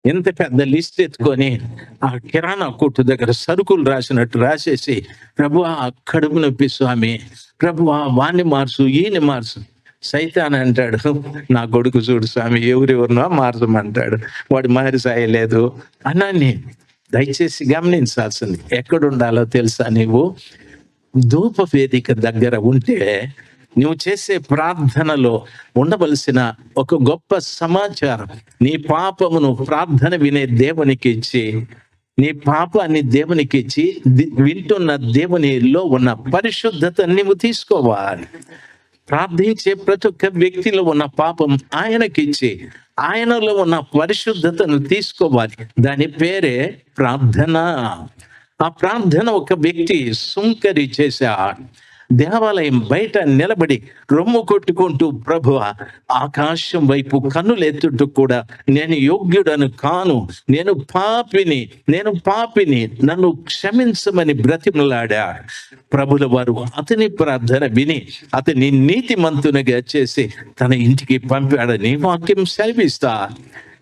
ఇంత పెద్ద లిస్ట్ ఎత్తుకొని ఆ కిరాణా కొట్టు దగ్గర సరుకులు రాసినట్టు రాసేసి, ప్రభువా కడుపు నొప్పి స్వామి, ప్రభువా వాణ్ణి మార్చు, ఈయన్ని మార్చు. సైతాన్ అంటాడు, నా కొడుకు చూడు స్వామి, ఎవరెవరినో మార్చమంటాడు, వాడు మారిసాయలేదు అన్నాన్ని. దయచేసి గమనించాల్సింది ఎక్కడుండాలో తెలుసా? నీవు ధూప వేదిక దగ్గర ఉంటే నువ్వు చేసే ప్రార్థనలో ఉండవలసిన ఒక గొప్ప సమాచారం, నీ పాపమును ప్రార్థన వినే దేవునికి ఇచ్చి, నీ పాపాన్ని దేవునికి ఇచ్చి, వింటున్న దేవునిలో ఉన్న పరిశుద్ధత నీవు తీసుకోవాలి. ప్రార్థించే ప్రతి ఒక్క వ్యక్తిలో ఉన్న పాపం ఆయనకిచ్చి, ఆయనలో ఉన్న పరిశుద్ధతను తీసుకోవాలి. దాని పేరే ప్రార్థన. ఆ ప్రార్థన ఒక వ్యక్తి సుంకరి చేశాడు. దేవాలయం బయట నిలబడి రొమ్ము కొట్టుకుంటూ, ప్రభువా ఆకాశం వైపు కన్నులెత్తుటూ కూడా నేను యోగ్యుడను కాను, నేను పాపిని, నన్ను క్షమించమని బ్రతిమలాడా. ప్రభుల వారు అతని ప్రార్థన విని అతని నీతిమంతునిగా చేసి తన ఇంటికి పంపాడని వాక్యం సెలవిస్తా.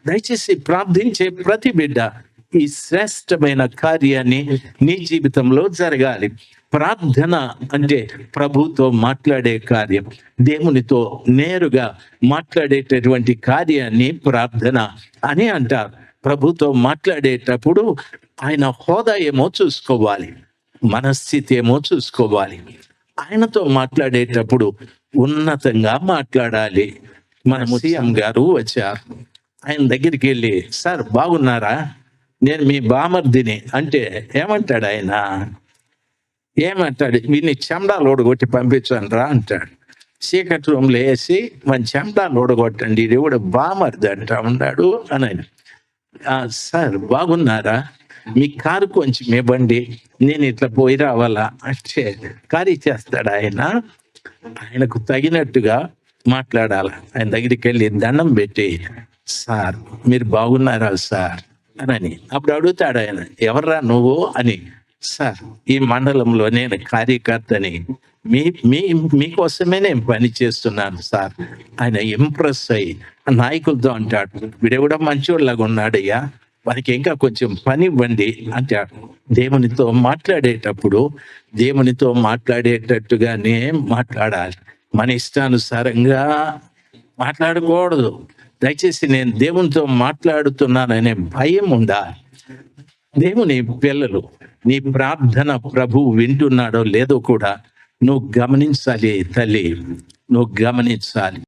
దయచేసి ప్రార్థించే ప్రతి బిడ్డ ఈ శ్రేష్టమైన కార్యాన్ని నీ జీవితంలో జరగాలి. ప్రార్థన అంటే ప్రభుతో మాట్లాడే కార్యం, దేవునితో నేరుగా మాట్లాడేటటువంటి కార్యాన్ని ప్రార్థన అని అంటారు. ప్రభుతో మాట్లాడేటప్పుడు ఆయన హోదా ఏమో చూసుకోవాలి, మనస్థితి ఏమో చూసుకోవాలి. ఆయనతో మాట్లాడేటప్పుడు ఉన్నతంగా మాట్లాడాలి. మన సీఎం గారు వచ్చారు, ఆయన దగ్గరికి వెళ్ళి, సార్ బాగున్నారా, నేను మీ బామర్దిని అంటే ఏమంటాడు ఆయన? ఏమంటాడు? వీళ్ళని చెండాలు ఓడగొట్టి పంపించాను రా అంటాడు. చీకటి రూమ్లో వేసి మన చెండాలు ఓడగొట్టండి, ఇది కూడా బామర్ది అంటా ఉన్నాడు అని. సార్ బాగున్నారా, మీ కారు కొంచెం ఇవ్వండి, నేను ఇట్లా పోయి రావాలా అంటే కారీ చేస్తాడు ఆయన. ఆయనకు తగినట్టుగా మాట్లాడాలి. ఆయన దగ్గరికి వెళ్ళి దండం పెట్టి, సార్ మీరు బాగున్నారా సార్ అని. అప్పుడు అడుగుతాడు ఆయన, ఎవర్రా నువ్వు అని. సార్ ఈ మండలంలో నేను కార్యకర్తని, మీకోసమే నేను పని చేస్తున్నాను సార్. ఆయన ఇంప్రెస్ అయ్యి నాయకులతో అంటాడు, వీడెవడో మంచోళ్ళలాగా ఉన్నాడయ్యా, వానికి ఇంకా కొంచెం పని ఇవ్వండి అంటాడు. దేవునితో మాట్లాడేటప్పుడు దేవునితో మాట్లాడేటట్టుగానే మాట్లాడాలి, మన ఇష్టానుసారంగా మాట్లాడకూడదు. దయచేసి నేను దేవునితో మాట్లాడుతున్నాననే భయం ఉండాలి. దేవుని పిల్లలు, నీ ప్రార్థన ప్రభువు వింటున్నాడో లేదో కూడా నువ్వు గమనించాలి తల్లి, నువ్వు గమనించాలి.